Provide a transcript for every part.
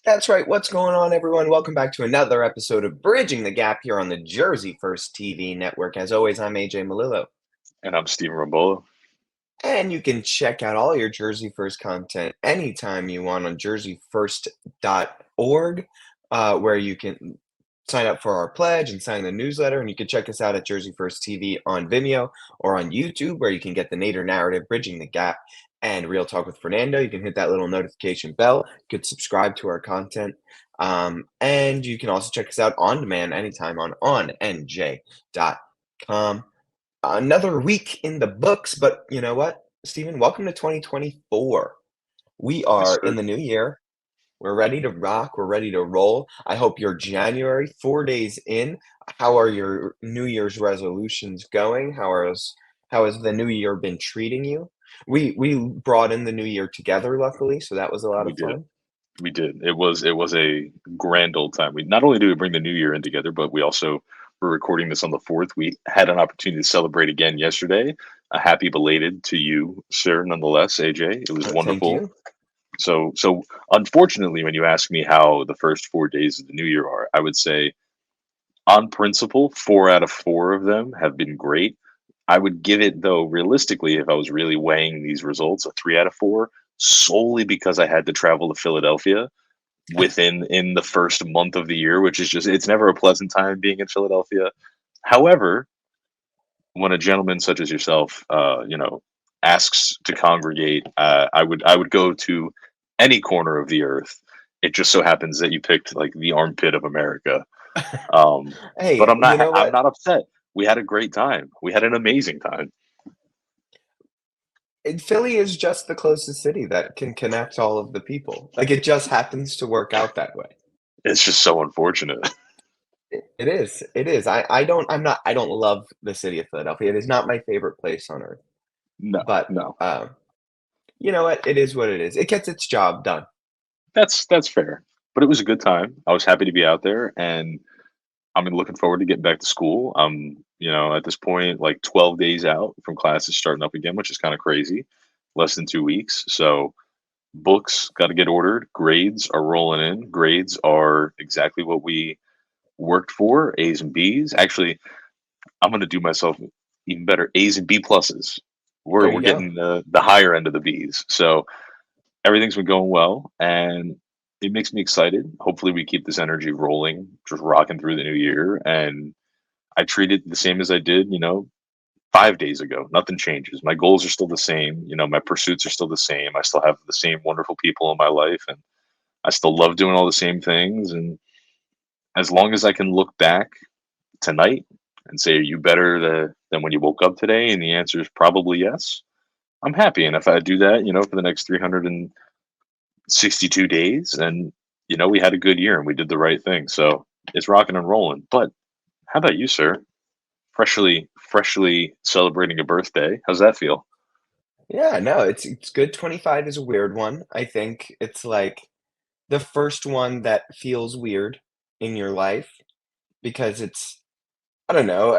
That's right. What's going on, everyone? Welcome back to another episode of Bridging the Gap here on the Jersey First TV network. As always, I'm AJ Malillo, And I'm Steven Rambola. and you can check out all your Jersey First content anytime you want on jerseyfirst.org, where you can sign up for our pledge and sign the newsletter. And you can check us out at Jersey First TV on Vimeo or on YouTube, where you can get the Nader narrative, Bridging the Gap, and Real Talk with Fernando. You can hit that little notification bell. You could subscribe to our content. And you can also check us out on demand anytime on onnj.com. Another week in the books, but you know what, Stephen? Welcome to 2024. We Yes, are in sir. the new year. We're ready to rock. We're ready to roll. I hope you're January, 4 days in. How are your New Year's resolutions going? How has the new year been treating you? We brought in the new year together, luckily, so that was a lot We of did. fun. We did. It was a grand old time. We not only did we bring the new year in together, but we also were recording this on the 4th. We had an opportunity to celebrate again yesterday. A happy belated to you, sir, nonetheless, AJ. It was Thank wonderful. you. So unfortunately, when you ask me how the first 4 days of the new year are, I would say on principle, 4 out of 4 of them have been great. I would give it, though, realistically, if I was really weighing these results, a 3 out of 4, solely because I had to travel to Philadelphia within in the first month of the year, which is just it's never a pleasant time being in Philadelphia. However, when a gentleman such as yourself, asks to congregate, I would go to any corner of the earth. It just so happens that you picked like the armpit of America, but Hey, I'm you not know I'm what? not upset. We had a great time. We had an amazing time. Philly is just the closest city that can connect all of the people. Like it just happens to work out that way. It's just so unfortunate. It is. It is. I don't love the city of Philadelphia. It is not my favorite place on earth. No, But no. you know what? It is what it is. It gets its job done. That's fair. But it was a good time. I was happy to be out there, and I'm looking forward to getting back to school. At this point, like 12 days out from classes starting up again, which is kind of crazy. Less than 2 weeks. So books got to get ordered. Grades are rolling in. Grades are exactly what we worked for. A's and B's. Actually, I'm going to do myself even better. A's and B pluses. We're There we're you go. getting the higher end of the B's. So everything's been going well, and it makes me excited. Hopefully, we keep this energy rolling, just rocking through the new year. And I treat it the same as I did, 5 days ago. Nothing changes. My goals are still the same. My pursuits are still the same. I still have the same wonderful people in my life, and I still love doing all the same things. And as long as I can look back tonight and say, "Are you better than when you woke up today?" And the answer is probably yes. I'm happy. And if I do that, for the next 362 days, and we had a good year and we did the right thing. So it's rocking and rolling. But how about you, sir? Freshly celebrating a birthday. How's that feel? Yeah, no, it's good. 25 is a weird one. I think it's like the first one that feels weird in your life because it's I don't know.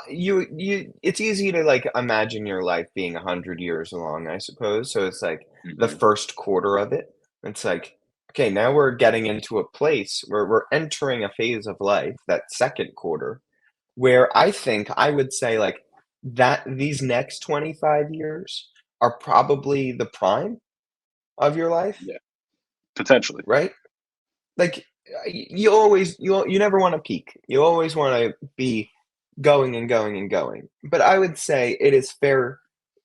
It's easy to like imagine your life being 100 years long, I suppose. So it's like the Hmm. first quarter of it. It's like, okay, now we're getting into a place where we're entering a phase of life, that second quarter, where I think I would say like that these next 25 years are probably the prime of your life, Yeah, potentially. right? Like you always you never want to peak. You always want to be going and going and going. But I would say it is fair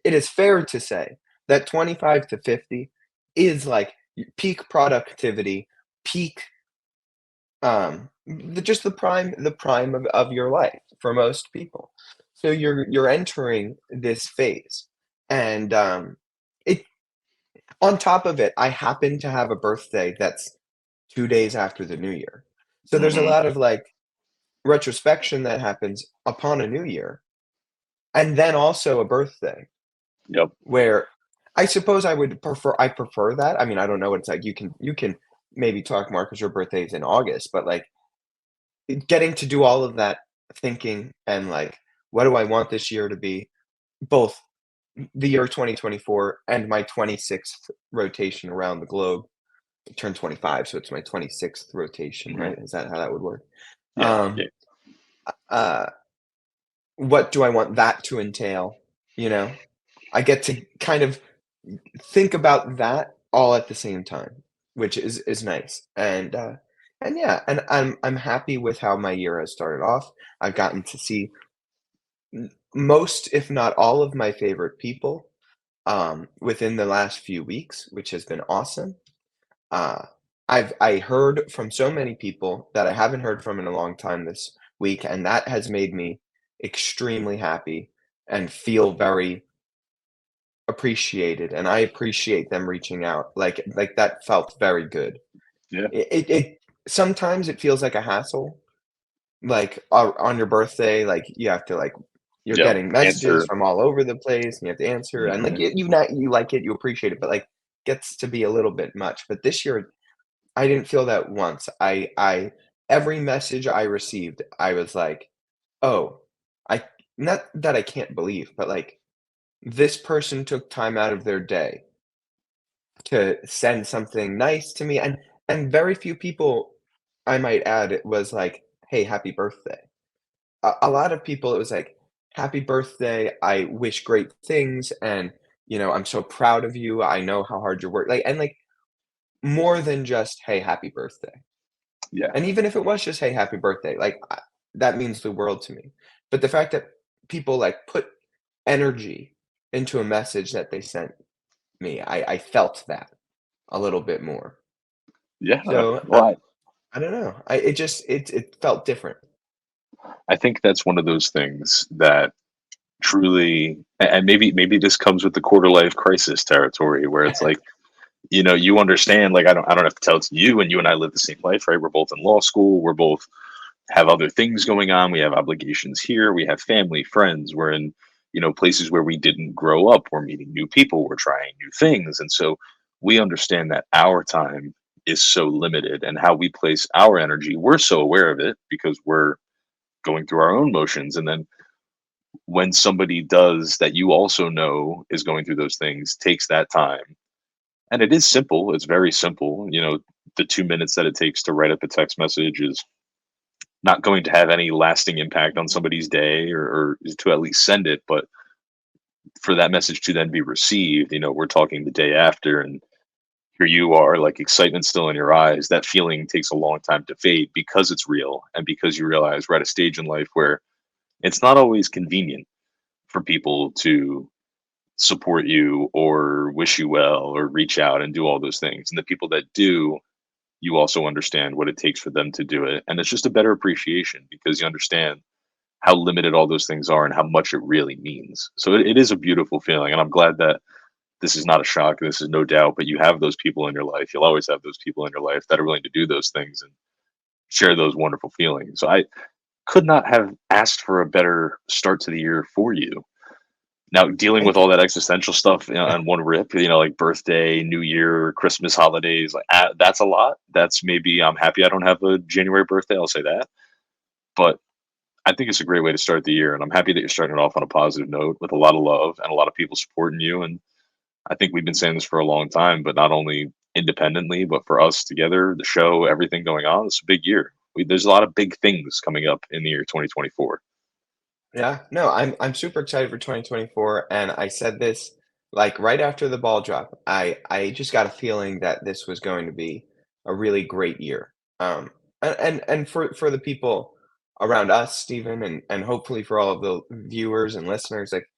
to say that 25 to 50 is like peak productivity, peak just the prime of your life for most people. So you're entering this phase. And it on top of it, I happen to have a birthday that's 2 days after the New Year. So there's a Hmm. lot of, like, retrospection that happens upon a New Year, and then also a birthday, Yep. where I prefer that. I mean, I don't know what it's like. You can maybe talk more because your birthday is in August, but, like, getting to do all of that thinking and, like, what do I want this year to be, both the year 2024 and my 26th rotation around the globe. turned 25, so it's my 26th rotation, Hmm. right? Is that how that would work? Yeah, Um, yeah, uh, what do I want that to entail? You know, I get to kind of think about that all at the same time, which is nice. And yeah, and I'm happy with how my year has started off. I've gotten to see most, if not all, of my favorite people within the last few weeks, which has been awesome. Uh, I heard from so many people that I haven't heard from in a long time this week, and that has made me extremely happy and feel very appreciated, and I appreciate them reaching out. Like that felt very good. yeah, It sometimes it feels like a hassle, like on your birthday, like you have to like you're yeah. getting messages Answer. from all over the place, and you have to answer, and like Hmm. you like it, you appreciate it, but like gets to be a little bit much. But this year I didn't feel that once. I every message I received, I was like, "Oh, I not that I can't believe, but like this person took time out of their day to send something nice to me." And very few people, I might add, it was like, "Hey, happy birthday." A lot of people, it was like, "Happy birthday. I wish great things, and, I'm so proud of you. I know how hard you work." Like, more than just, "Hey, happy birthday." Yeah, And even if it was just, "Hey, happy birthday," like, that means the world to me. But the fact that people, like, put energy into a message that they sent me, I felt that a little bit more. yeah. So, Well, I don't know. It felt different. I think that's one of those things that truly, and maybe this comes with the quarter life crisis territory, where it's like, you understand, like, I don't have to tell it to you, and you and I live the same life, right? We're both in law school, we're both have other things going on, we have obligations here, we have family, friends, we're in, places where we didn't grow up, we're meeting new people, we're trying new things, and so we understand that our time is so limited, and how we place our energy, we're so aware of it because we're going through our own motions. And then when somebody does that, you also know is going through those things, takes that time, and it is simple, it's very simple, the 2 minutes that it takes to write up a text message is not going to have any lasting impact on somebody's day, or to at least send it. But for that message to then be received, we're talking the day after, and here you are, like, excitement still in your eyes. That feeling takes a long time to fade because it's real, and because you realize we're at a stage in life where it's not always convenient for people to support you or wish you well or reach out and do all those things. And the people that do, you also understand what it takes for them to do it. And it's just a better appreciation because you understand how limited all those things are and how much it really means. So it is a beautiful feeling. And I'm glad that this is not a shock. This is no doubt, but you have those people in your life. You'll always have those people in your life that are willing to do those things and share those wonderful feelings. So I could not have asked for a better start to the year for you. Now, dealing with Thank all you. that existential stuff, Yeah. on one rip, like birthday, New Year, Christmas, holidays, like, that's a lot. That's maybe I'm happy I don't have a January birthday. I'll say that. But I think it's a great way to start the year, and I'm happy that you're starting it off on a positive note with a lot of love and a lot of people supporting you. And I think we've been saying this for a long time, but not only independently, but for us together, the show, everything going on. It's a big year. There's a lot of big things coming up in the year 2024. Yeah. No, I'm super excited for 2024, and I said this, like, right after the ball drop. I just got a feeling that this was going to be a really great year. And for the people around us, Stephen, and hopefully for all of the viewers and listeners, like,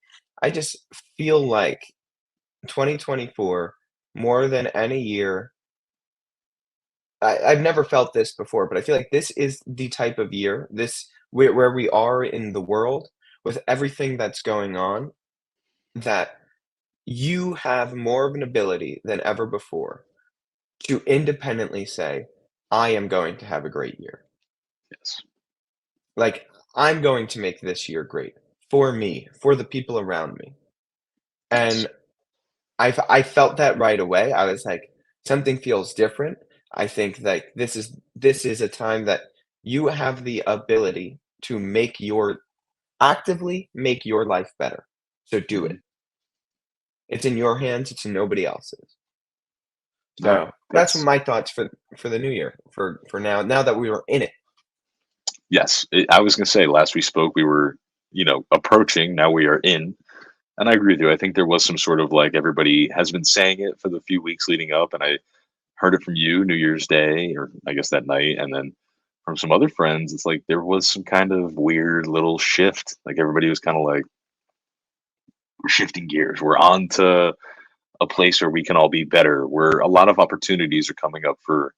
I just feel like 2024, more than any year, I've never felt this before, but I feel like this is the type of year, this where we are in the world with everything that's going on, that you have more of an ability than ever before to independently say, "I am going to have a great year." Yes. Like, "I'm going to make this year great for me, for the people around me." Yes. And I felt that right away. I was like, "Something feels different." I think, like, this is a time that you have the ability to actively make your life better. So do Mhm. it. It's in your hands, it's in nobody else's. No, So that's that's my thoughts for the new year for now that we were in it. yes. I was gonna say last we spoke, we were approaching. Now we are in, and I agree with you. I think there was some sort of like everybody has been saying it for the few weeks leading up, and I heard it from you New Year's Day, or I guess that night, and then from some other friends. It's like there was some kind of weird little shift. Like everybody was kind of like, we're shifting gears. We're on to a place where we can all be better. Where a lot of opportunities are coming up for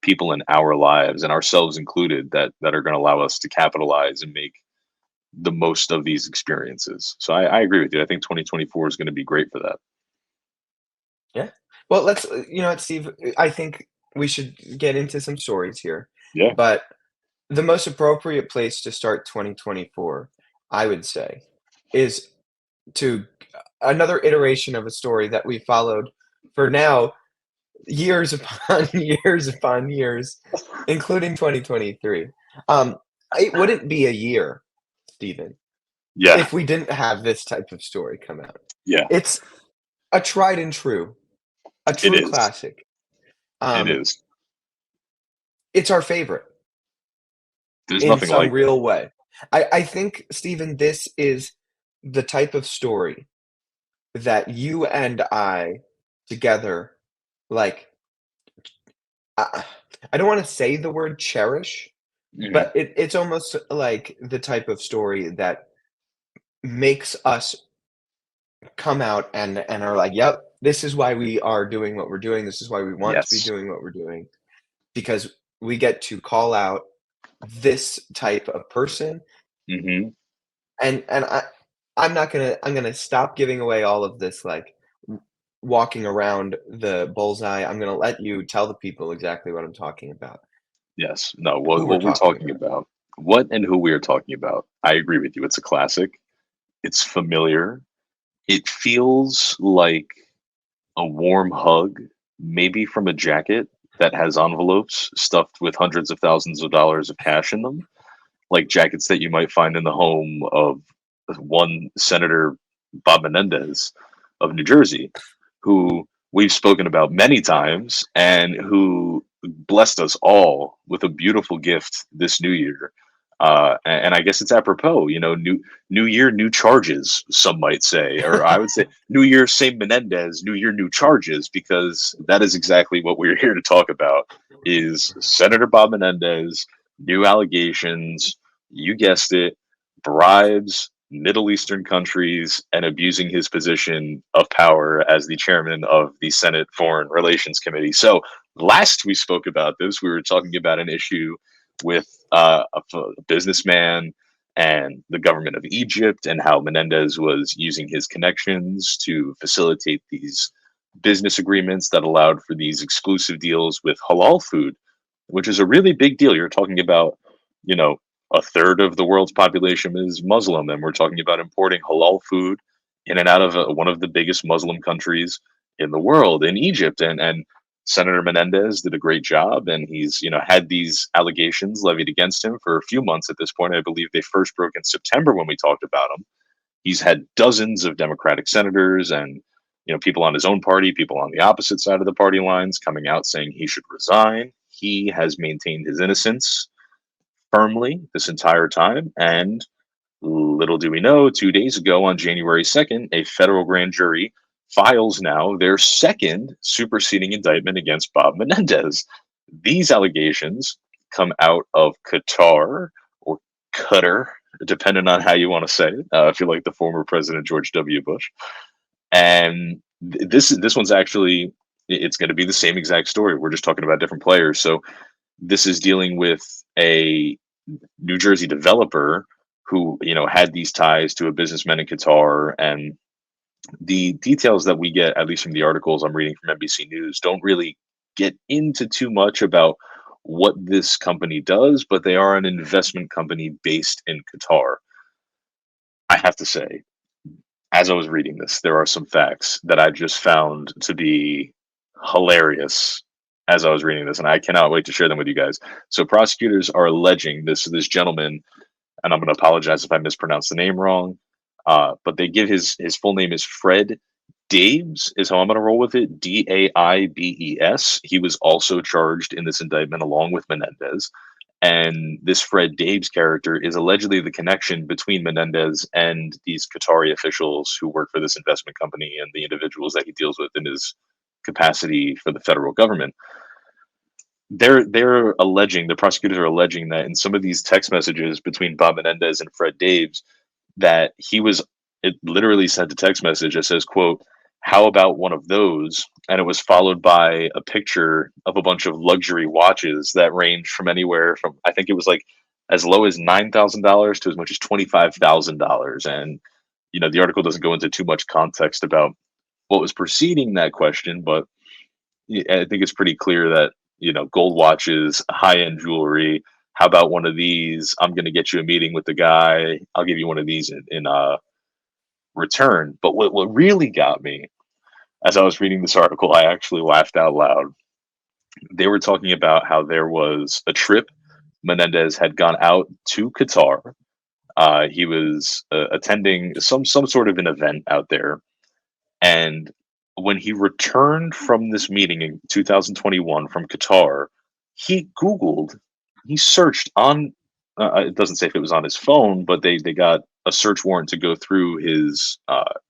people in our lives and ourselves included that are going to allow us to capitalize and make the most of these experiences. So I agree with you. I think 2024 is going to be great for that. Yeah. Well, let's you know what, Steve, I think we should get into some stories here, Yeah. but the most appropriate place to start 2024, I would say, is to another iteration of a story that we followed for now years upon years upon years, including 2023. Um, it wouldn't be a year, Stephen, Yeah. if we didn't have this type of story come out. Yeah. It's a tried and true, a It true is. classic. It Um, is. it's our favorite There's in nothing some like it. real way. I think, Stephen, this is the type of story that you and I together, like, I, I don't want to say the word cherish, Mhm. but it's almost like the type of story that makes us come out and are like, "Yep, this is why we are doing what we're doing. This is why we want to be Yes. doing what we're doing, because we get to call out this type of person." Mhm. I'm gonna stop giving away all of this, like, w walking around the bullseye. I'm gonna let you tell the people exactly what I'm talking about, Yes. No, who we're what we're talking talking about. about, what and who we are talking about. I agree with you. It's a classic. It's familiar. It feels like a warm hug, maybe from a jacket that has envelopes stuffed with hundreds of thousands of dollars of cash in them, like jackets that you might find in the home of one Senator Bob Menendez of New Jersey, who we've spoken about many times and who blessed us all with a beautiful gift this new year. And I guess it's apropos, new year, new charges, some might say, or I would say new year, same Menendez, new year, new charges, because that is exactly what we're here to talk about is Senator Bob Menendez, new allegations, you guessed it, bribes Middle Eastern countries and abusing his position of power as the chairman of the Senate Foreign Relations Committee. Last we spoke about this, we were talking about an issue with a businessman and the government of Egypt and how Menendez was using his connections to facilitate these business agreements that allowed for these exclusive deals with halal food, which is a really big deal. You're talking about, you know, a third of the world's population is Muslim, and we're talking about importing halal food in and out of one of the biggest Muslim countries in the world, in Egypt. And Senator Menendez did a great job, and he's had these allegations levied against him for a few months at this point. I believe they first broke in September when we talked about him. He's had dozens of Democratic senators and people on his own party, people on the opposite side of the party lines coming out saying he should resign. He has maintained his innocence firmly this entire time. And little do we know, 2 days ago on January 2nd, a federal grand jury files now their second superseding indictment against Bob Menendez. These allegations come out of Qatar or Qatar, depending on how you want to say it. I feel like the former President George W. Bush. And this one's actually it's going to be the same exact story. We're just talking about different players. So this is dealing with a New Jersey developer who had these ties to a businessman in Qatar, and the details that we get, at least from the articles I'm reading from NBC News, don't really get into too much about what this company does, but they are an investment company based in Qatar. I have to say, as I was reading this, there are some facts that I just found to be hilarious as I was reading this, and I cannot wait to share them with you guys. So prosecutors are alleging this gentleman, and I'm going to apologize if I mispronounce the name wrong, but they give his full name is Fred Daibes is how I'm going to roll with it. Daibes. He was also charged in this indictment along with Menendez. And this Fred Daibes character is allegedly the connection between Menendez and these Qatari officials who work for this investment company and the individuals that he deals with in his capacity for the federal government. They're alleging, the prosecutors are alleging that in some of these text messages between Bob Menendez and Fred Daibes, that he was, it literally sent a text message that says, quote, "How about one of those?" And it was followed by a picture of a bunch of luxury watches that range from anywhere from, I think it was like as low as $9,000 to as much as $25,000. And, the article doesn't go into too much context about what was preceding that question, but I think it's pretty clear that, gold watches, high end jewelry. How about one of these? I'm going to get you a meeting with the guy. I'll give you one of these in return. But what really got me, as I was reading this article, I actually laughed out loud. They were talking about how there was a trip. Menendez had gone out to Qatar. He was attending some sort of an event out there, and when he returned from this meeting in 2021 from Qatar, he Googled, he searched on, it doesn't say if it was on his phone, but they got a search warrant to go through his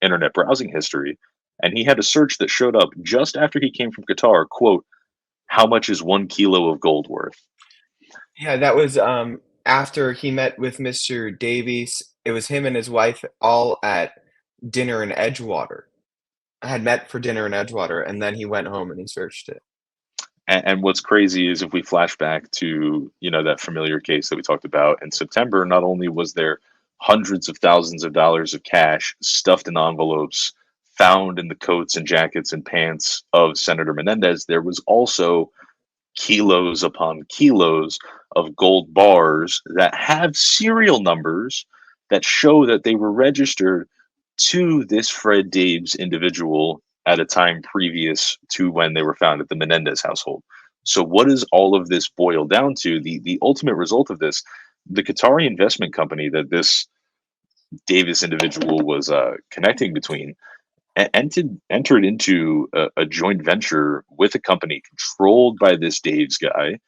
internet browsing history. And he had a search that showed up just after he came from Qatar, quote, "How much is 1 kilo of gold worth?" Yeah, that was, after he met with Mr. Davies. It was him and his wife all at dinner in Edgewater. Had met for dinner in Edgewater, and then he went home and he searched it. And what's crazy is if we flash back to, that familiar case that we talked about in September, not only was there hundreds of thousands of dollars of cash stuffed in envelopes found in the coats and jackets and pants of Senator Menendez, there was also kilos upon kilos of gold bars that have serial numbers that show that they were registered to this Fred Daibes individual at a time previous to when they were found at the Menendez household. So, what does all of this boil down to? The ultimate result of this, the Qatari investment company that this Davis individual was connecting between, entered into a joint venture with a company controlled by this Dave's guy,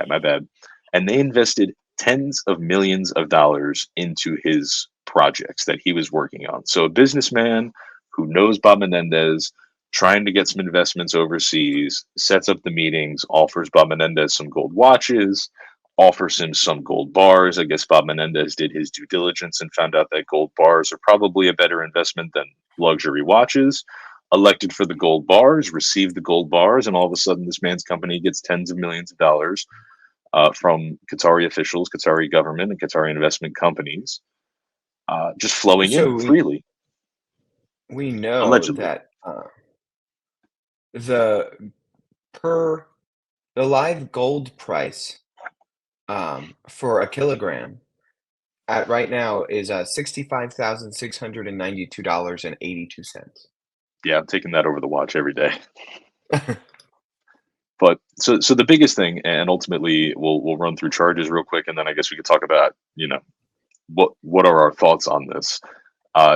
my bad, and they invested tens of millions of dollars into his projects that he was working on. So a businessman who knows Bob Menendez, trying to get some investments overseas, sets up the meetings, offers Bob Menendez some gold watches, offers him some gold bars. I guess Bob Menendez did his due diligence and found out that gold bars are probably a better investment than luxury watches. Elected for the gold bars, received the gold bars, and all of a sudden, this man's company gets tens of millions of dollars from Qatari officials, Qatari government, and Qatari investment companies, just flowing in So freely, we know allegedly. that, the per the live gold price, for a kilogram at right now is, $65,692.82. Yeah, I'm taking that over the watch every day. But so the biggest thing, and ultimately we'll run through charges real quick, and then I guess we could talk about what are our thoughts on this.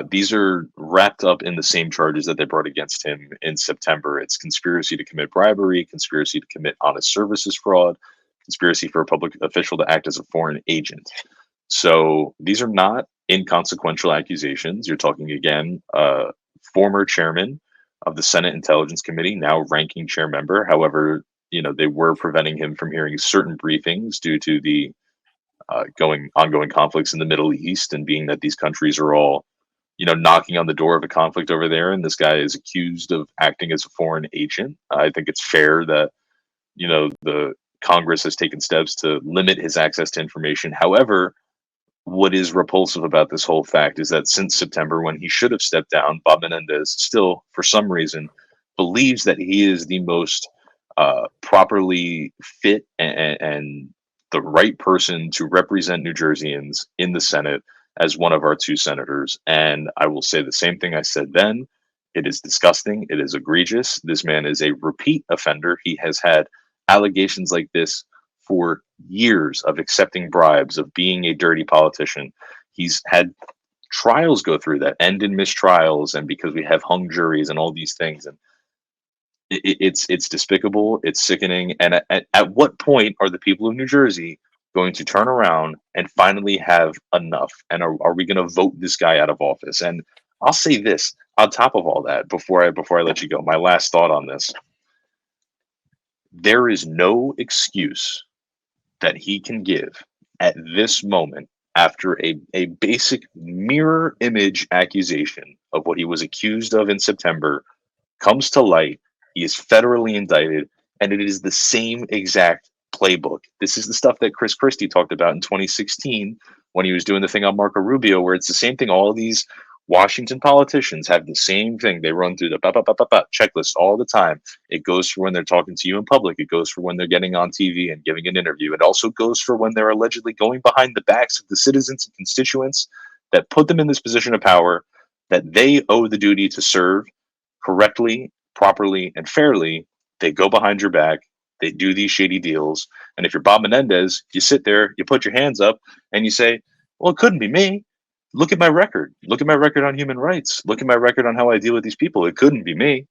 These are wrapped up in the same charges that they brought against him in September. It's conspiracy to commit bribery, conspiracy to commit honest services fraud, conspiracy for a public official to act as a foreign agent. So these are not inconsequential accusations. You're talking again, former chairman of the Senate Intelligence Committee, now ranking chair member. However, they were preventing him from hearing certain briefings due to the going ongoing conflicts in the Middle East, and being that these countries are all knocking on the door of a conflict over there, and this guy is accused of acting as a foreign agent. I think it's fair that the Congress has taken steps to limit his access to information. However, what is repulsive about this whole fact is that since September, when he should have stepped down, Bob Menendez still, for some reason, believes that he is the most properly fit and the right person to represent New Jerseyans in the Senate as one of our two senators. And I will say the same thing I said then. It is disgusting. It is egregious. This man is a repeat offender. He has had allegations like this for years of accepting bribes, of being a dirty politician. He's had trials go through that end in mistrials, and because we have hung juries and all these things, and it's despicable, it's sickening. And at what point are the people of New Jersey going to turn around and finally have enough? And are we going to vote this guy out of office? And I'll say this on top of all that, before I let you go, my last thought on this: there is no excuse that he can give at this moment, after a basic mirror image accusation of what he was accused of in September comes to light. He is federally indicted, and it is the same exact playbook. This is the stuff that Chris Christie talked about in 2016 when he was doing the thing on Marco Rubio, where it's the same thing. All of these Washington politicians have the same thing. They run through the checklist all the time. It goes for when they're talking to you in public. It goes for when they're getting on TV and giving an interview. It also goes for when they're allegedly going behind the backs of the citizens and constituents that put them in this position of power, that they owe the duty to serve correctly, properly, and fairly. They go behind your back. They do these shady deals. And if you're Bob Menendez, you sit there, you put your hands up, and you say, well, it couldn't be me. Look at my record. Look at my record on human rights. Look at my record on how I deal with these people. It couldn't be me.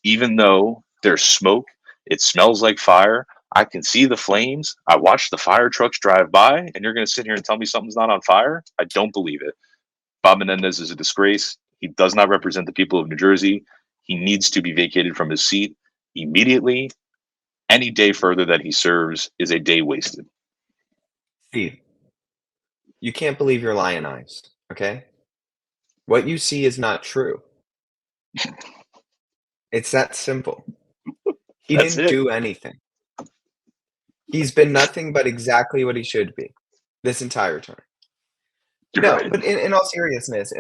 Even though there's smoke, it smells like fire. I can see the flames. I watch the fire trucks drive by, and you're going to sit here and tell me something's not on fire? I don't believe it. Bob Menendez is a disgrace. He does not represent the people of New Jersey. He needs to be vacated from his seat immediately. Any day further that he serves is a day wasted. Steve, you can't believe your lion eyes, okay? What you see is not true. It's that simple. He That's didn't it. do anything. He's been nothing but exactly what he should be this entire term. You're No, right. but in all seriousness,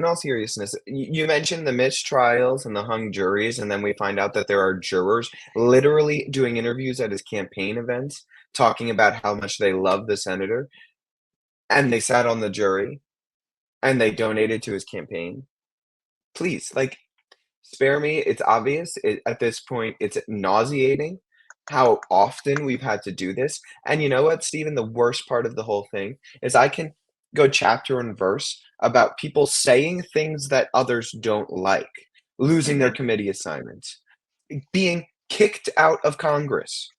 you mentioned the mistrials and the hung juries, and then we find out that there are jurors literally doing interviews at his campaign events, talking about how much they love the senator, and they sat on the jury, and they donated to his campaign. Please, like, spare me. It's obvious at this point, it's nauseating how often we've had to do this. And you know what, Stephen? The worst part of the whole thing is I can go chapter and verse about people saying things that others don't like, losing their Mhm. committee assignments, being kicked out of Congress.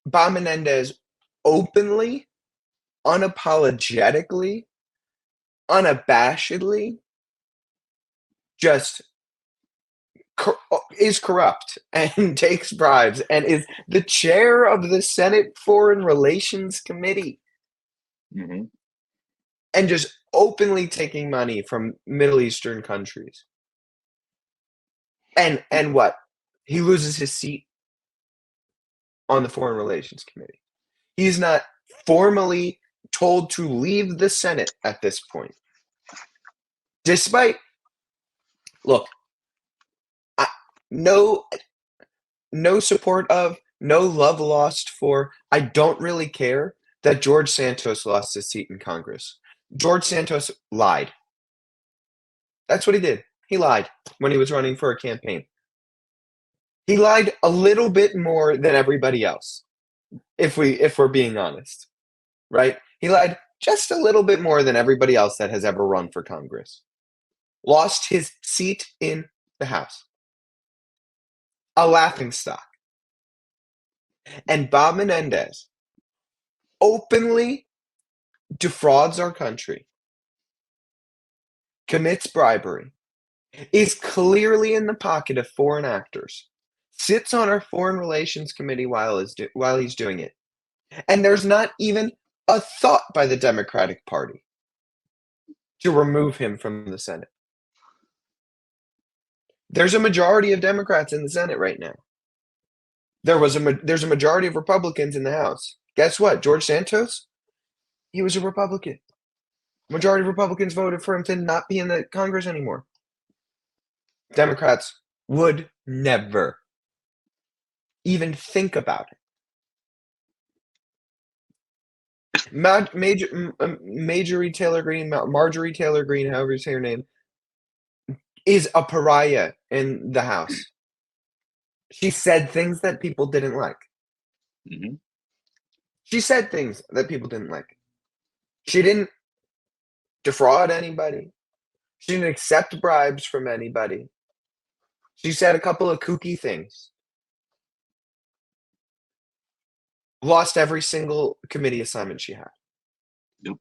Bob Menendez openly, unapologetically, unabashedly just is corrupt and takes bribes and is the chair of the Senate Foreign Relations Committee Mhm. and just openly taking money from Middle Eastern countries. And what? He loses his seat on the Foreign Relations Committee. He's not formally told to leave the Senate at this point. Despite, look, I, no no support of, no love lost for. I don't really care that George Santos lost his seat in Congress. George Santos lied. That's what he did. He lied when he was running for a campaign. He lied a little bit more than everybody else, if we're being honest, right? He lied just a little bit more than everybody else that has ever run for Congress. Lost his seat in the House. A laughingstock. And Bob Menendez openly defrauds our country, commits bribery, is clearly in the pocket of foreign actors, sits on our Foreign Relations Committee while he's doing it, and there's not even a thought by the Democratic Party to remove him from the Senate. There's a majority of Democrats in the Senate right now. There's a majority of Republicans in the House. Guess what? George Santos, he was a Republican. Majority of Republicans voted for him to not be in the Congress anymore. Democrats would never even think about it. Marjorie Taylor Greene, however you say her name, is a pariah in the House. She said things that people didn't like. Mhm. She said things that people didn't like. She didn't defraud anybody. She didn't accept bribes from anybody. She said a couple of kooky things. Lost every single committee assignment she had. Nope.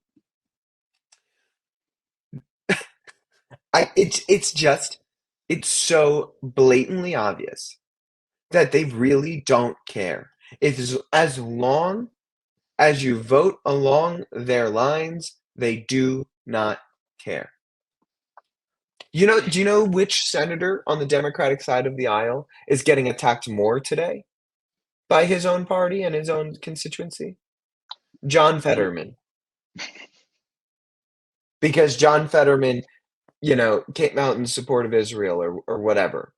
It's so blatantly obvious that they really don't care. It's as long as you vote along their lines, they do not care. Do you know which senator on the Democratic side of the aisle is getting attacked more today by his own party and his own constituency? John Nope. Fetterman. Because John Fetterman, came out in support of Israel or whatever.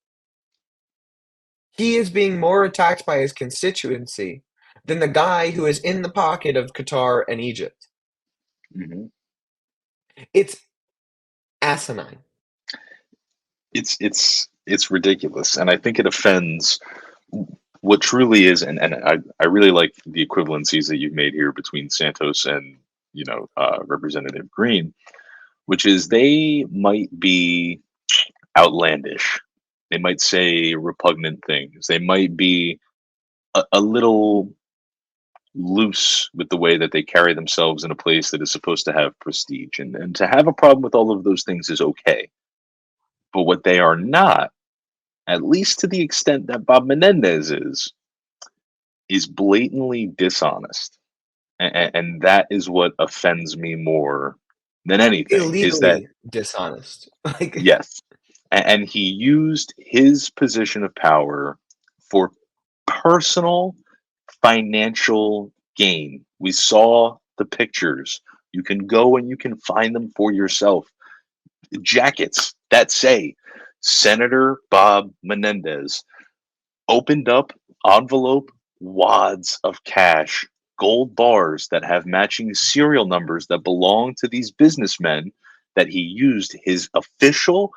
He is being more attacked by his constituency than the guy who is in the pocket of Qatar and Egypt. Hmm. It's asinine. It's ridiculous, and I think it offends what truly is. And I really like the equivalencies that you've made here between Santos and Representative Green, which is they might be outlandish, they might say repugnant things, they might be a little loose with the way that they carry themselves in a place that is supposed to have prestige, and to have a problem with all of those things is okay. But what they are not, at least to the extent that Bob Menendez is blatantly dishonest. And that is what offends me more than anything, is that Illegally dishonest. Like, yes, and he used his position of power for personal financial gain. We saw the pictures. You can go and you can find them for yourself. Jackets that say Senator Bob Menendez opened up envelope wads of cash, gold bars that have matching serial numbers that belong to these businessmen, that he used his official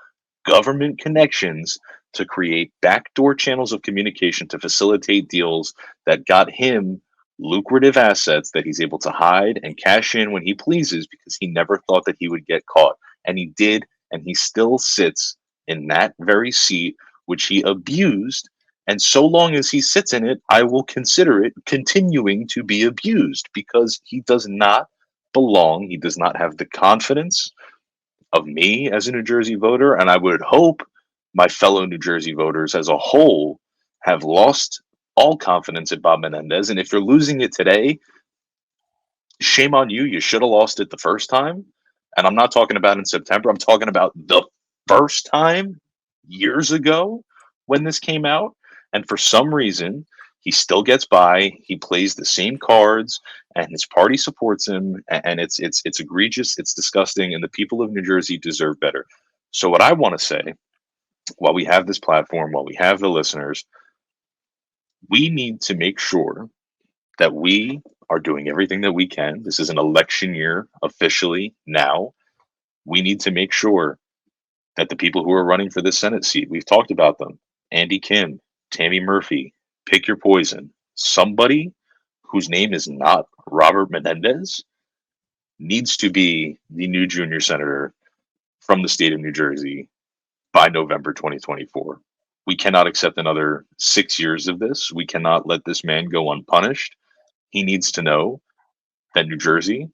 government connections to create backdoor channels of communication to facilitate deals that got him lucrative assets that he's able to hide and cash in when he pleases, because he never thought that he would get caught. And he did, and he still sits in that very seat, which he abused. And so long as he sits in it, I will consider it continuing to be abused, because he does not belong. He does not have the confidence of me as a New Jersey voter. And I would hope my fellow New Jersey voters as a whole have lost all confidence in Bob Menendez. And if you're losing it today, shame on you. You should have lost it the first time. And I'm not talking about in September. I'm talking about the first time years ago when this came out. And for some reason, he still gets by. He plays the same cards, and his party supports him. And it's egregious. It's disgusting. And the people of New Jersey deserve better. So what I want to say, while we have this platform, while we have the listeners, we need to make sure that we are doing everything that we can. This is an election year officially now. We need to make sure that the people who are running for this Senate seat, we've talked about them: Andy Kim, Tammy Murphy, pick your poison. Somebody whose name is not Robert Menendez needs to be the new junior senator from the state of New Jersey by November 2024. We cannot accept another 6 years of this. We cannot let this man go unpunished. He needs to know that New Jersey,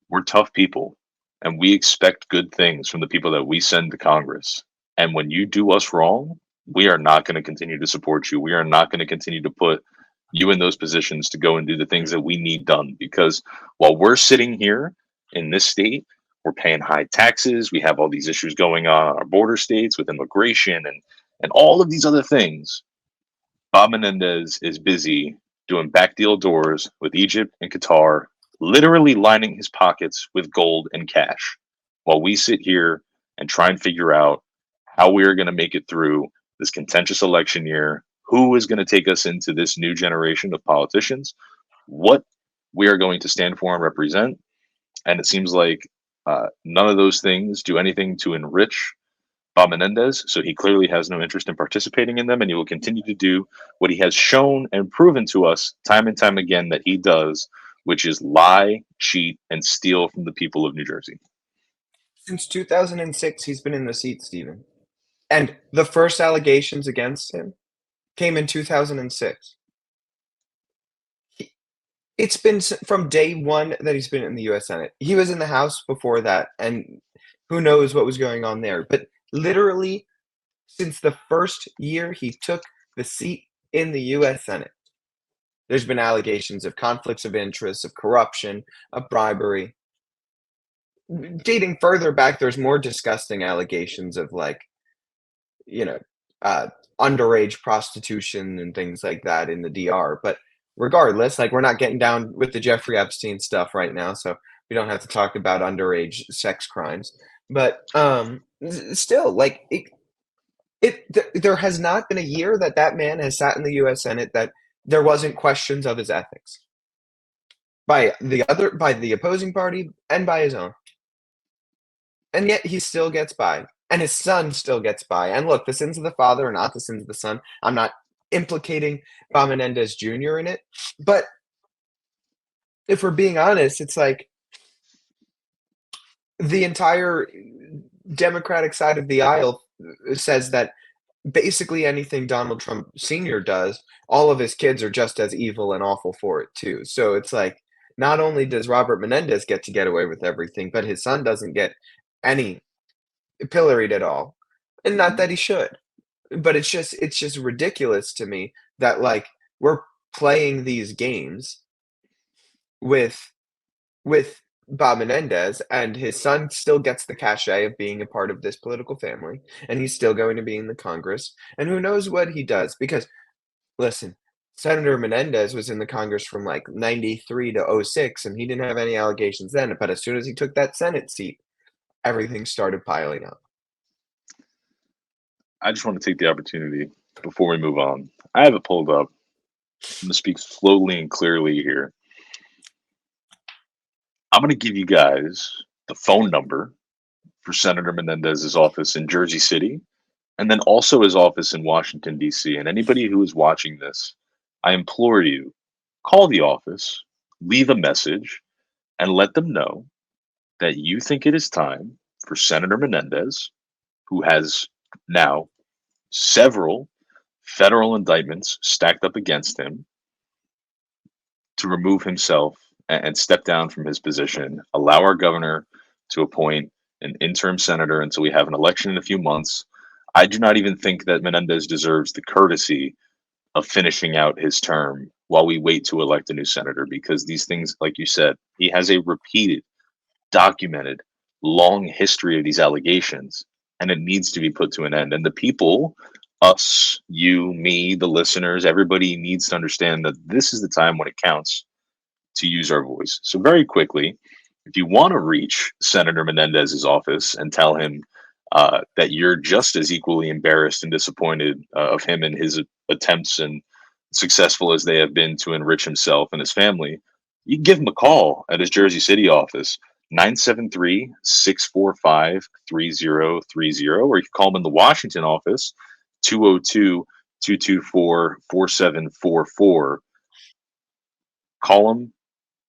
we're tough people, and we expect good things from the people that we send to Congress. And when you do us wrong, we are not going to continue to support you. We are not going to continue to put you in those positions to go and do the things that we need done. Because while we're sitting here in this state, we're paying high taxes. We have all these issues going on in our border states with immigration and all of these other things. Bob Menendez is busy doing back deal doors with Egypt and Qatar, literally lining his pockets with gold and cash, while we sit here and try and figure out how we are going to make it through this contentious election year, who is going to take us into this new generation of politicians, what we are going to stand for and represent. And it seems like none of those things do anything to enrich Bob Menendez, so he clearly has no interest in participating in them, and he will continue to do what he has shown and proven to us time and time again that he does, which is lie, cheat, and steal from the people of New Jersey. Since 2006, he's been in the seat, Stephen. And the first allegations against him came in 2006. He, it's been from day one that he's been in the U.S. Senate. He was in the House before that, and who knows what was going on there. But literally, since the first year he took the seat in the U.S. Senate, there's been allegations of conflicts of interest, of corruption, of bribery. Dating further back, there's more disgusting allegations of like, you know, uh, underage prostitution and things like that in the DR. But regardless, like we're not getting down with the Jeffrey Epstein stuff right now, so we don't have to talk about underage sex crimes. But still, like there has not been a year that that man has sat in the U.S. Senate that there wasn't questions of his ethics by the opposing party and by his own. And yet he still gets by. And his son still gets by. And look, the sins of the father are not the sins of the son. I'm not implicating Bob Menendez Jr. in it. But if we're being honest, it's like the entire Democratic side of the aisle says that basically anything Donald Trump Sr. does, all of his kids are just as evil and awful for it too. So it's like not only does Robert Menendez get to get away with everything, but his son doesn't get any pilloried at all. And not that he should. But it's just ridiculous to me that like we're playing these games with with Bob Menendez, and his son still gets the cachet of being a part of this political family, and he's still going to be in the Congress. And who knows what he does? Because listen, Senator Menendez was in the Congress from like 93 to '06, and he didn't have any allegations then. But as soon as he took that Senate seat, everything started piling up. I just want to take the opportunity before we move on. I have it pulled up. I'm going to speak slowly and clearly here. I'm going to give you guys the phone number for Senator Menendez's office in Jersey City, and then also his office in Washington, D.C. And anybody who is watching this, I implore you, call the office, leave a message, and let them know that you think it is time for Senator Menendez, who has now several federal indictments stacked up against him, to remove himself and step down from his position, allow our governor to appoint an interim senator until we have an election in a few months. I do not even think that Menendez deserves the courtesy of finishing out his term while we wait to elect a new senator, because these things, like you said, he has a repeated, documented, long history of these allegations, and it needs to be put to an end. And the people, us, you, me, the listeners, everybody needs to understand that this is the time when it counts to use our voice. So very quickly, if you want to reach Senator Menendez's office and tell him that you're just as equally embarrassed and disappointed of him and his attempts, and successful as they have been to enrich himself and his family, you can give him a call at his Jersey City office, 973-645-3030, or you can call him in the Washington office, 202-224-4744. Call him,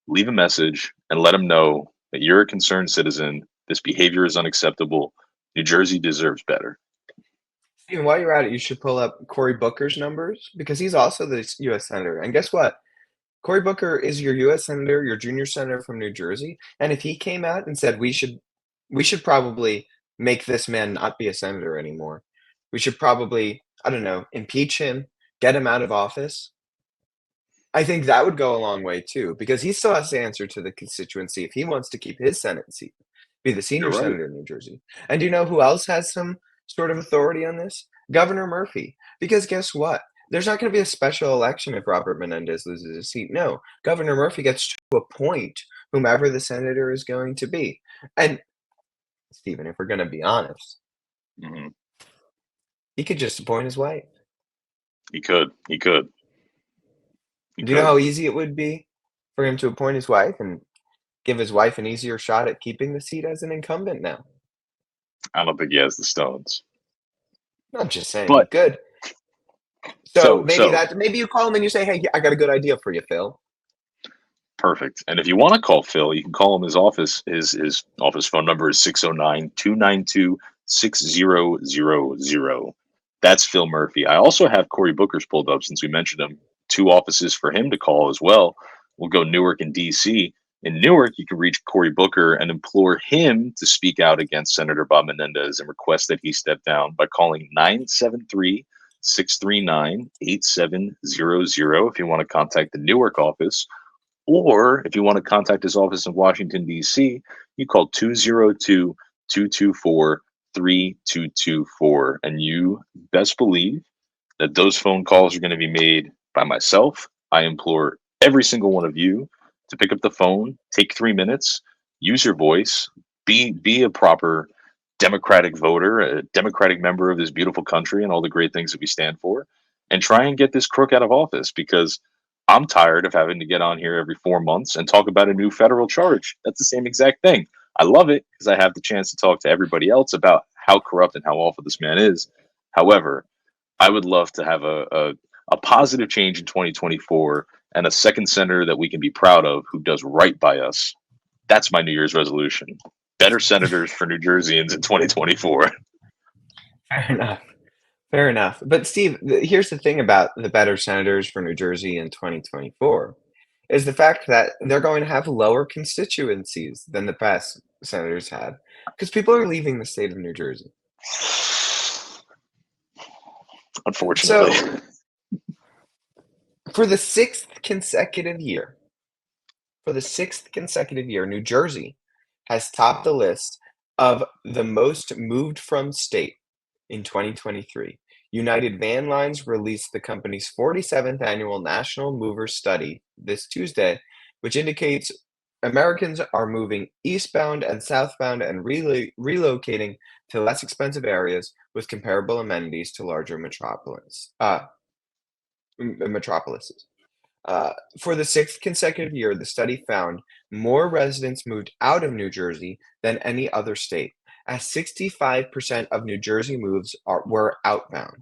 leave a message, and let him know that you're a concerned citizen. This behavior is unacceptable. New Jersey deserves better. Steven, while you're at it, you should pull up Cory Booker's numbers because he's also the U.S. Senator. And guess what? Cory Booker is your U.S. Senator, your junior senator from New Jersey. And if he came out and said we should probably make this man not be a senator anymore. We should probably, I don't know, impeach him, get him out of office. I think that would go a long way too, because he still has to answer to the constituency if he wants to keep his Senate seat, be the You're senior right. senator in New Jersey. And do you know who else has some sort of authority on this? Governor Murphy. Because guess what? There's not going to be a special election if Robert Menendez loses his seat. No, Governor Murphy gets to appoint whomever the senator is going to be. And Stephen, if we're going to be honest, hmm he could just appoint his wife. He could. He could. He Do you know could. how easy it would be for him to appoint his wife and give his wife an easier shot at keeping the seat as an incumbent now? I don't think he has the stones. I'm just saying he But could. So so maybe so maybe you call him and you say, "Hey, I got a good idea for you, Phil." Perfect. And if you want to call Phil, you can call him his office. His office phone number is 609-292-6000. That's Phil Murphy. I also have Cory Booker's pulled up since we mentioned him. Two offices for him to call as well. We'll go Newark and DC. In Newark, you can reach Cory Booker and implore him to speak out against Senator Bob Menendez and request that he step down by calling 973-639-8700 if you want to contact the Newark office. Or if you want to contact his office in Washington, D.C., you call 202-224-3224. And you best believe that those phone calls are going to be made by myself. I implore every single one of you to pick up the phone, take 3 minutes, use your voice, be a proper democratic voter, a democratic member of this beautiful country and all the great things that we stand for, and try and get this crook out of office because I'm tired of having to get on here every 4 months and talk about a new federal charge. That's the same exact thing. I love it because I have the chance to talk to everybody else about how corrupt and how awful this man is. However, I would love to have a positive change in 2024 and a second senator that we can be proud of who does right by us. That's my New Year's resolution. Better senators for New Jerseyans in 2024. Fair enough. Fair enough. But Steve, here's the thing about the better senators for New Jersey in 2024 is the fact that they're going to have lower constituencies than the past senators had because people are leaving the state of New Jersey. Unfortunately. So, for the sixth consecutive year, New Jersey has topped the list of the most moved from state in 2023. United Van Lines released the company's 47th annual National Mover Study this Tuesday, which indicates Americans are moving eastbound and southbound and relocating to less expensive areas with comparable amenities to larger metropolises. For the sixth consecutive year, the study found more residents moved out of New Jersey than any other state, as 65% of New Jersey moves were outbound.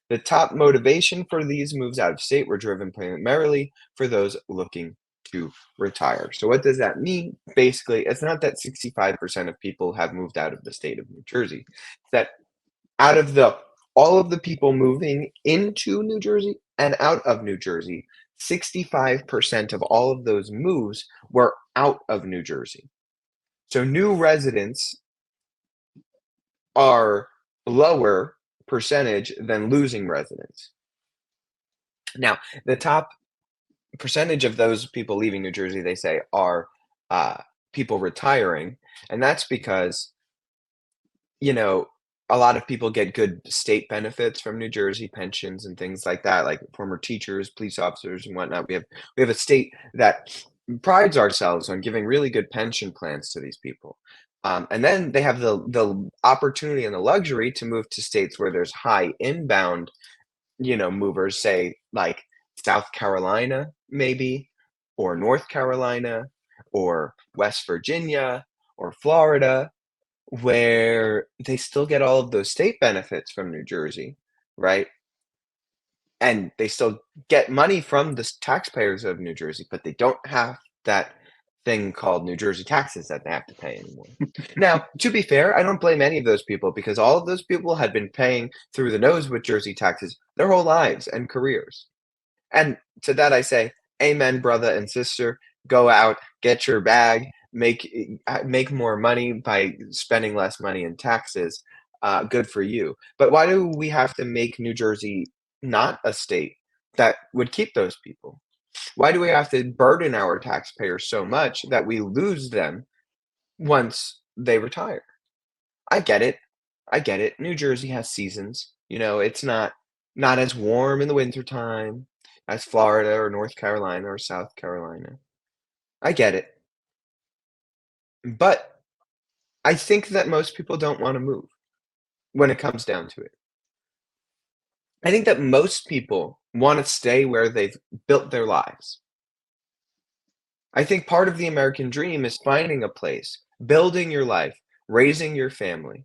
The top motivation for these moves out of state were driven primarily for those looking to retire. So what does that mean? Basically, it's not that 65% of people have moved out of the state of New Jersey. It's that out of the all of the people moving into New Jersey and out of New Jersey, 65% of all of those moves were out of New Jersey. So new residents are lower percentage than losing residents. Now, the top percentage of those people leaving New Jersey, they say, are people retiring, and that's because, you know, a lot of people get good state benefits from New Jersey, pensions and things like that, like former teachers, police officers, and whatnot. We have a state that prides ourselves on giving really good pension plans to these people. And then they have the opportunity and the luxury to move to states where there's high inbound, movers, say like South Carolina, maybe, or North Carolina, or West Virginia, or Florida, where they still get all of those state benefits from New Jersey, right? And they still get money from the taxpayers of New Jersey, but they don't have that thing called New Jersey taxes that they have to pay anymore. Now, to be fair, I don't blame any of those people because all of those people had been paying through the nose with Jersey taxes their whole lives and careers. And to that I say, amen, brother and sister. Go out, get your bag, make more money by spending less money in taxes. Good for you. But why do we have to make New Jersey not a state that would keep those people? Why do we have to burden our taxpayers so much that we lose them once they retire? I get it. I get it. New Jersey has seasons. It's not as warm in the wintertime as Florida or North Carolina or South Carolina. I get it. But I think that most people don't want to move when it comes down to it. I think that most people want to stay where they've built their lives. I think part of the American dream is finding a place, building your life, raising your family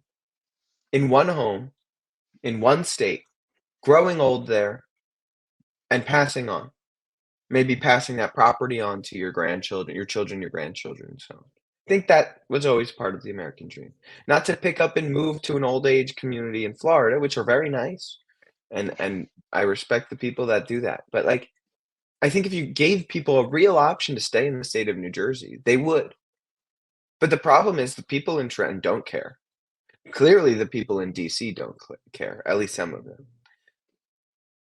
in one home, in one state, growing old there, and passing on. maybe passing that property on to your grandchildren, your children, your grandchildren, so I think that was always part of the American dream. Not to pick up and move to an old age community in Florida, which are very nice, and I respect the people that do that, but, like, I think if you gave people a real option to stay in the state of New Jersey, they would. But the problem is the people in Trenton don't care. Clearly, the people in DC don't care, at least some of them.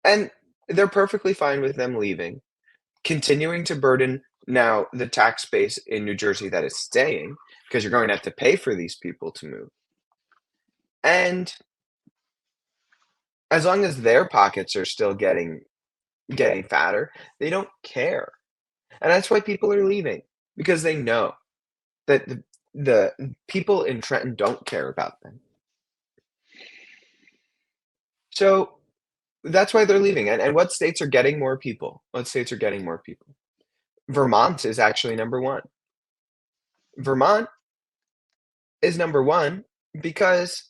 And they're perfectly fine with them leaving, continuing to burden now the tax base in New Jersey that is staying, because you're going to have to pay for these people to move. And as long as their pockets are still getting fatter, they don't care. And that's why people are leaving, because they know that the people in Trenton don't care about them. So that's why they're leaving. And what states are getting more people? What states are getting more people? Vermont is actually number 1. Vermont is number 1 because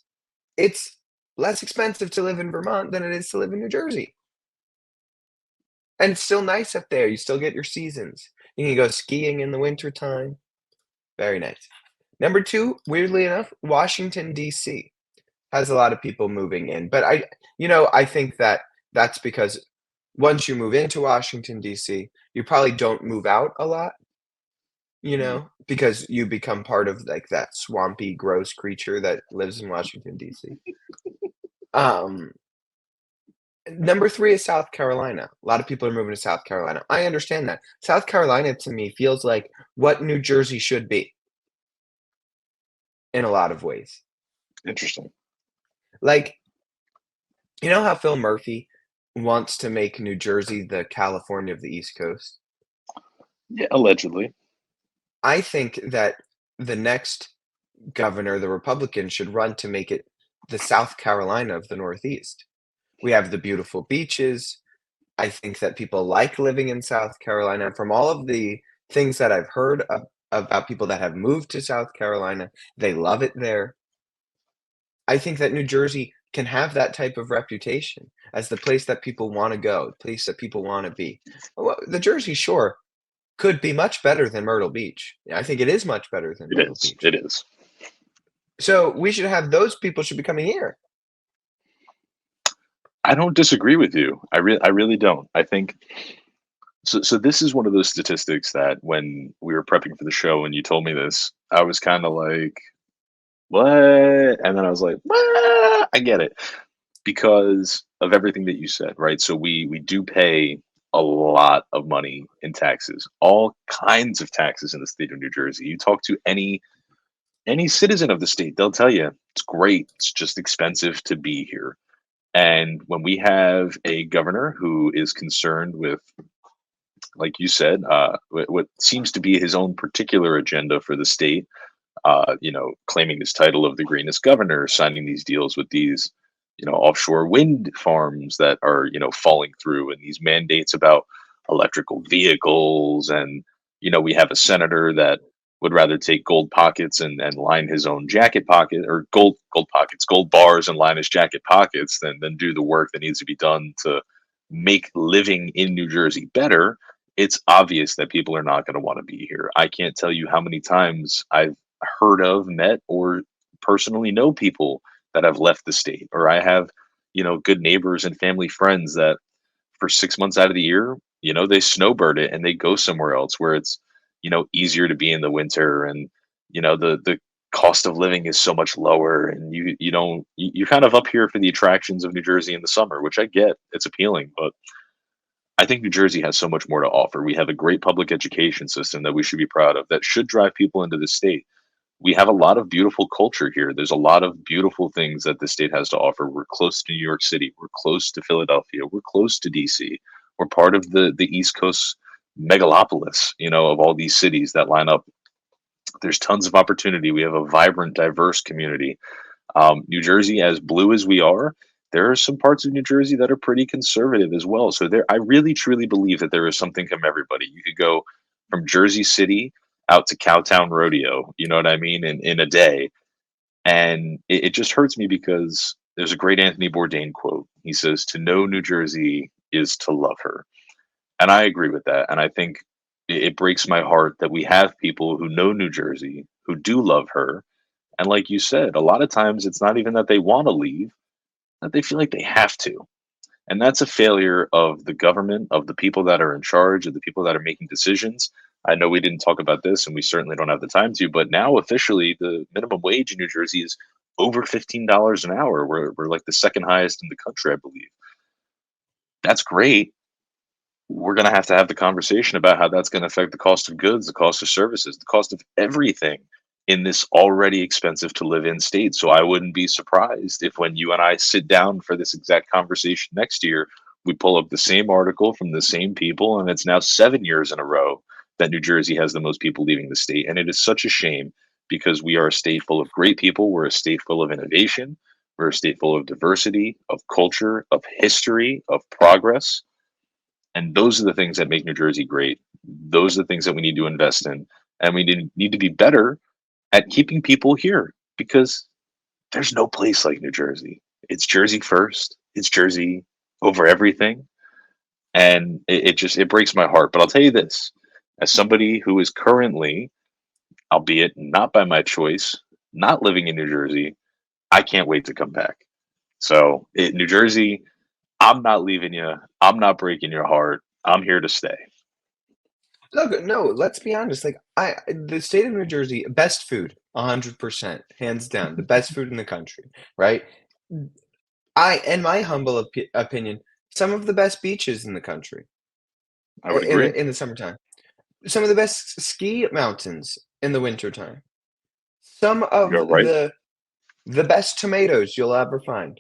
it's less expensive to live in Vermont than it is to live in New Jersey. And it's still nice up there. You still get your seasons. You can go skiing in the wintertime. Very nice. Number 2, weirdly enough, Washington, DC has a lot of people moving in. But I think that that's because once you move into Washington, DC, you probably don't move out a lot, Mhm. because you become part of like that swampy, gross creature that lives in Washington, DC. Um, Number 3 is South Carolina. A lot of people are moving to South Carolina. I understand that. South Carolina to me feels like what New Jersey should be in a lot of ways. Interesting. Like, you know how Phil Murphy wants to make New Jersey the California of the East Coast? Yeah, allegedly. I think that the next governor, the Republican, should run to make it the South Carolina of the Northeast. We have the beautiful beaches. I think that people like living in South Carolina. From all of the things that I've heard about people that have moved to South Carolina, they love it there. I think that New Jersey can have that type of reputation as the place that people wanna go, the place that people wanna be. Well, the Jersey Shore could be much better than Myrtle Beach. I think it is much better than It Myrtle is. Beach. It is. So, we should have those people should be coming here. I don't disagree with you. I really don't. I think so. This is one of those statistics that when we were prepping for the show and you told me this, I was kind of like, "What?" And then I was like, "What?" I get it because of everything that you said, right? So we do pay a lot of money in taxes, all kinds of taxes in the state of New Jersey. You talk to any citizen of the state, they'll tell you it's great. It's just expensive to be here. And when we have a governor who is concerned with, like you said, what seems to be his own particular agenda for the state, claiming this title of the greenest governor, signing these deals with these, offshore wind farms that are, falling through, and these mandates about electrical vehicles. And, we have a senator that would rather take gold pockets and line his own jacket pocket, or gold pockets, gold bars and line his jacket pockets than do the work that needs to be done to make living in New Jersey better. It's obvious that people are not going to want to be here. I can't tell you how many times I've heard of, met, or personally know people that have left the state, or I have, good neighbors and family friends that for 6 months out of the year, they snowbird it and they go somewhere else where it's, easier to be in the winter, and the cost of living is so much lower, and you're kind of up here for the attractions of New Jersey in the summer, which I get, it's appealing, but I think New Jersey has so much more to offer. We have a great public education system that we should be proud of, that should drive people into the state. We have a lot of beautiful culture here. There's a lot of beautiful things that the state has to offer. We're close to New York City. We're close to Philadelphia. We're close to DC. We're part of the East Coast megalopolis, of all these cities that line up. There's tons of opportunity. We have a vibrant, diverse community. New Jersey, as blue as we are, there are some parts of New Jersey that are pretty conservative as well. So I really truly believe that there is something from everybody. You could go from Jersey City out to Cowtown Rodeo, you know what I mean, in a day. And it just hurts me because there's a great Anthony Bourdain quote. He says, "To know New Jersey is to love her." And I agree with that. And I think it breaks my heart that we have people who know New Jersey, who do love her. And like you said, a lot of times it's not even that they want to leave, that they feel like they have to. And that's a failure of the government, of the people that are in charge, of the people that are making decisions. I know we didn't talk about this and we certainly don't have the time to, but now officially the minimum wage in New Jersey is over $15 an hour. We're like the second highest in the country, I believe. That's great. We're going to have the conversation about how that's going to affect the cost of goods, the cost of services, the cost of everything in this already expensive to live in state. So I wouldn't be surprised if when you and I sit down for this exact conversation next year, we pull up the same article from the same people, and it's now 7 years in a row that New Jersey has the most people leaving the state. And it is such a shame because we are a state full of great people. We're a state full of innovation. We're a state full of diversity, of culture, of history, of progress. And those are the things that make New Jersey great. Those are the things that we need to invest in. And we need to be better at keeping people here because there's no place like New Jersey. It's Jersey first. It's Jersey over everything. And it breaks my heart. But I'll tell you this, as somebody who is currently, albeit not by my choice, not living in New Jersey, I can't wait to come back. So New Jersey, I'm not leaving you. I'm not breaking your heart. I'm here to stay. Look, no, let's be honest. Like the state of New Jersey, best food, 100%, hands down, the best food in the country, right? In my humble opinion, some of the best beaches in the country I would agree. in the summertime. Some of the best ski mountains in the wintertime. Some of You're right. the best tomatoes you'll ever find,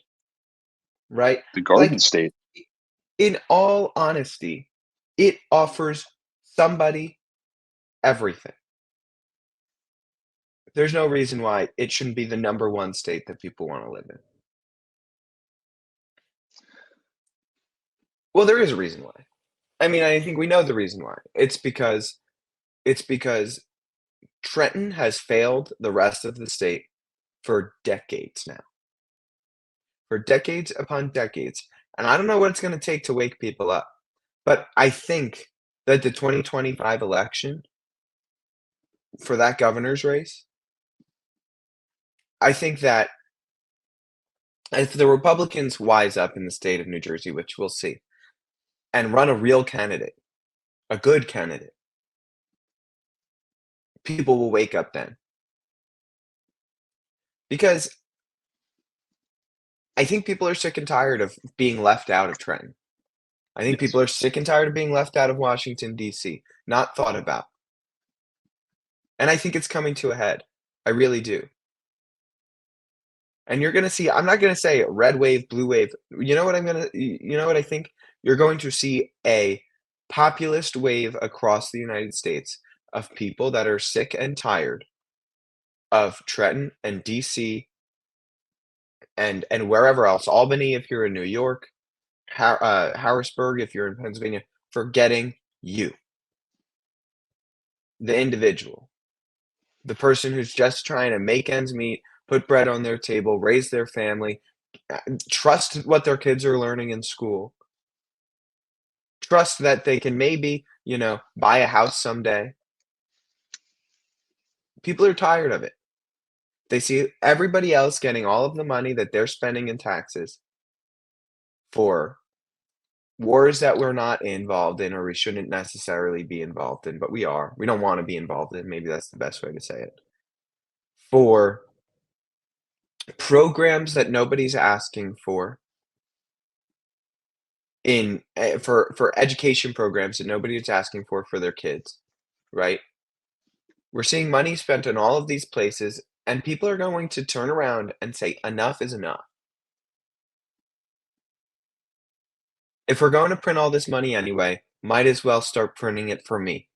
right? The Garden Like, State. in all honesty, it offers somebody everything. There's no reason why it shouldn't be the number one state that people wanna live in. Well, there is a reason why. I mean, I think we know the reason why. It's because Trenton has failed the rest of the state for decades now, for decades upon decades, and I don't know what it's gonna take to wake people up, but I think that the 2025 election for that governor's race, I think that if the Republicans wise up in the state of New Jersey, which we'll see, and run a real candidate, a good candidate, people will wake up then. Because I think people are sick and tired of being left out of Trenton. I think Yes. people are sick and tired of being left out of Washington, DC, not thought about. And I think it's coming to a head. I really do. And you're gonna see I'm not gonna say red wave, blue wave. You know what you know what I think? You're going to see a populist wave across the United States of people that are sick and tired of Trenton and DC and wherever else, Albany if you're in New York, Harrisburg if you're in Pennsylvania, forgetting you, the individual, the person who's just trying to make ends meet, put bread on their table, raise their family, trust what their kids are learning in school, trust that they can maybe, buy a house someday. People are tired of it. They see everybody else getting all of the money that they're spending in taxes for wars that we're not involved in or we shouldn't necessarily be involved in, but we are. We don't wanna be involved in, maybe that's the best way to say it. For programs that nobody's asking for for education programs that nobody's asking for their kids, right? We're seeing money spent on all of these places, and people are going to turn around and say, "Enough is enough." If we're going to print all this money anyway, might as well start printing it for me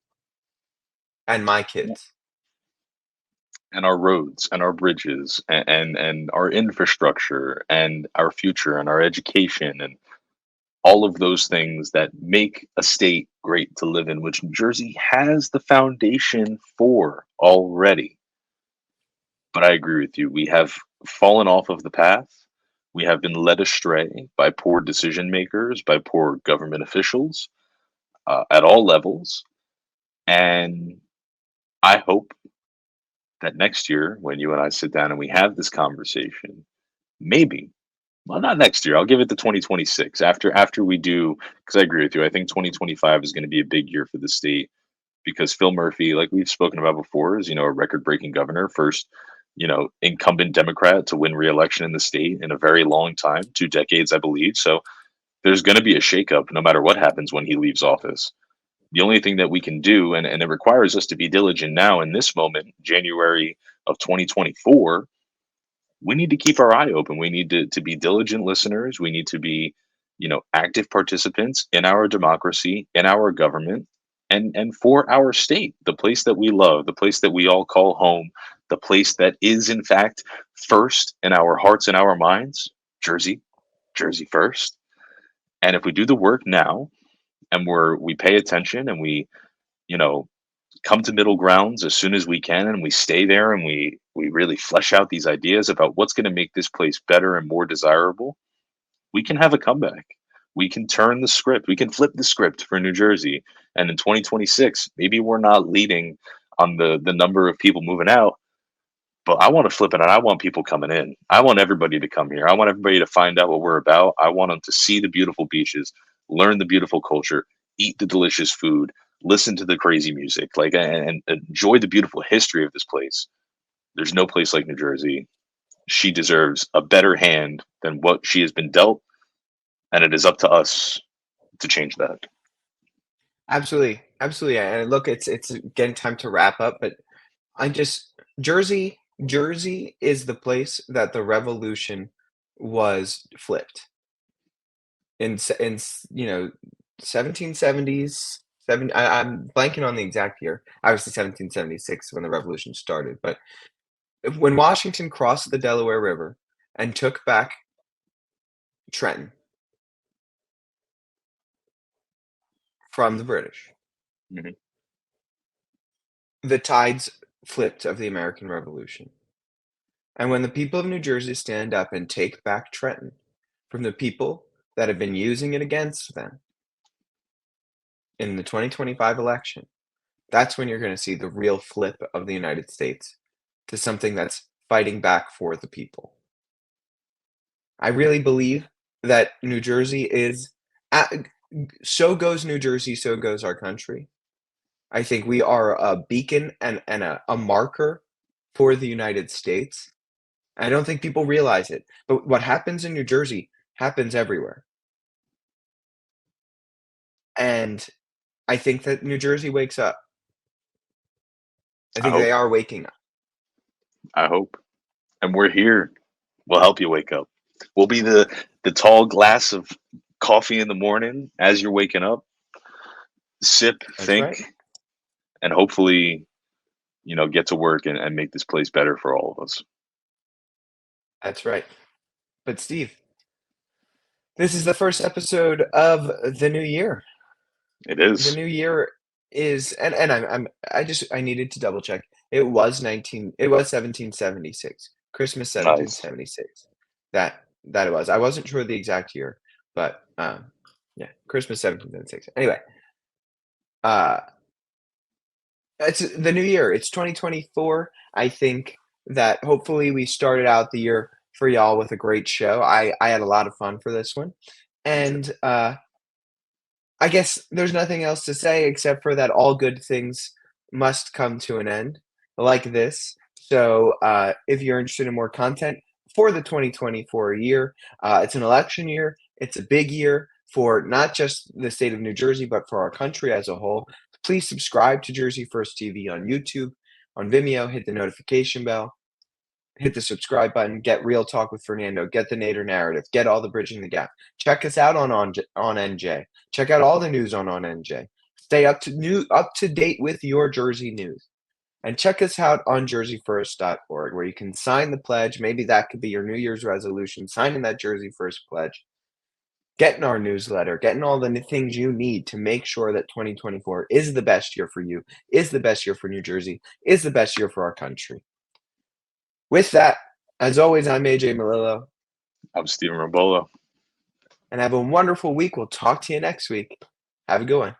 and my kids. And our roads and our bridges and our infrastructure and our future and our education and all of those things that make a state great to live in, which New Jersey has the foundation for already. But I agree with you. We have fallen off of the path. We have been led astray by poor decision makers, by poor government officials. at all levels. And I hope that next year, when you and I sit down and we have this conversation, maybe, well, not next year. I'll give it to 2026 after we do, because I agree with you. I think 2025 is going to be a big year for the state because Phil Murphy, like we've spoken about before, is a record-breaking governor, first incumbent Democrat to win re-election in the state in a very long time, 2 decades, I believe. So there's going to be a shakeup no matter what happens when he leaves office. The only thing that we can do, and it requires us to be diligent now in this moment, January of 2024, we need to keep our eye open. We need to be diligent listeners. We need to be, active participants in our democracy, in our government, and for our state, the place that we love, the place that we all call home, the place that is in fact first in our hearts and our minds, Jersey, Jersey first. And if we do the work now and we pay attention and we, you know, come to middle grounds as soon as we can and we stay there and we really flesh out these ideas about what's going to make this place better and more desirable, we can have a comeback. We can turn the script. We can flip the script for New Jersey. And in 2026, maybe we're not leading on the number of people moving out, but I want to flip it and I want people coming in. I want everybody to come here. I want everybody to find out what we're about. I want them to see the beautiful beaches, learn the beautiful culture, eat the delicious food, listen to the crazy music, like and enjoy the beautiful history of this place. There's no place like New Jersey. She deserves a better hand than what she has been dealt, and it is up to us to change that. Absolutely, absolutely. And look, it's getting time to wrap up, but I just Jersey is the place that the revolution was flipped in 1770s. I'm blanking on the exact year. Obviously, 1776 when the revolution started, but when Washington crossed the Delaware River and took back Trenton from the British, Mhm. the tides flipped of the American Revolution. And when the people of New Jersey stand up and take back Trenton from the people that have been using it against them in the 2025 election, that's when you're going to see the real flip of the United States to something that's fighting back for the people. I really believe that New Jersey is, a- so goes New Jersey, so goes our country. I think we are a beacon and a marker for the United States. I don't think people realize it, but what happens in New Jersey happens everywhere. And I think that New Jersey wakes up. I I think they hope. are waking up. I hope. And we're here. We'll help you wake up. We'll be the tall glass of coffee in the morning as you're waking up. Sip, That's right. think, and hopefully, get to work and make this place better for all of us. That's right. But Steve, this is the first episode of the new year. It The is. new year is, and I needed to double check. It was 1776. Christmas Nice. 1776. That it was. I wasn't sure of the exact year, but yeah, Christmas 1776. Anyway, uh it's the new year. It's 2024. I think that hopefully we started out the year for y'all with a great show. I had a lot of fun for this one. Me too. And I guess there's nothing else to say except for that all good things must come to an end, like this. So, if you're interested in more content for the 2024 year, it's an election year. It's a big year for not just the state of New Jersey, but for our country as a whole. Please subscribe to Jersey First TV on YouTube, on Vimeo, hit the notification bell, hit the subscribe button, get Real Talk with Fernando, get the Nader Narrative, get all the Bridging the Gap. Check us out on NJ. Check out all the news on NJ. Stay up to date with your Jersey news. And check us out on jerseyfirst.org where you can sign the pledge. Maybe that could be your New Year's resolution, signing that Jersey First pledge, getting our newsletter, getting all the things you need to make sure that 2024 is the best year for you, is the best year for New Jersey, is the best year for our country. With that, as always, I'm AJ Malillo, I'm Stephen Rombolo. and have a wonderful week. We'll talk to you next week. Have a good one.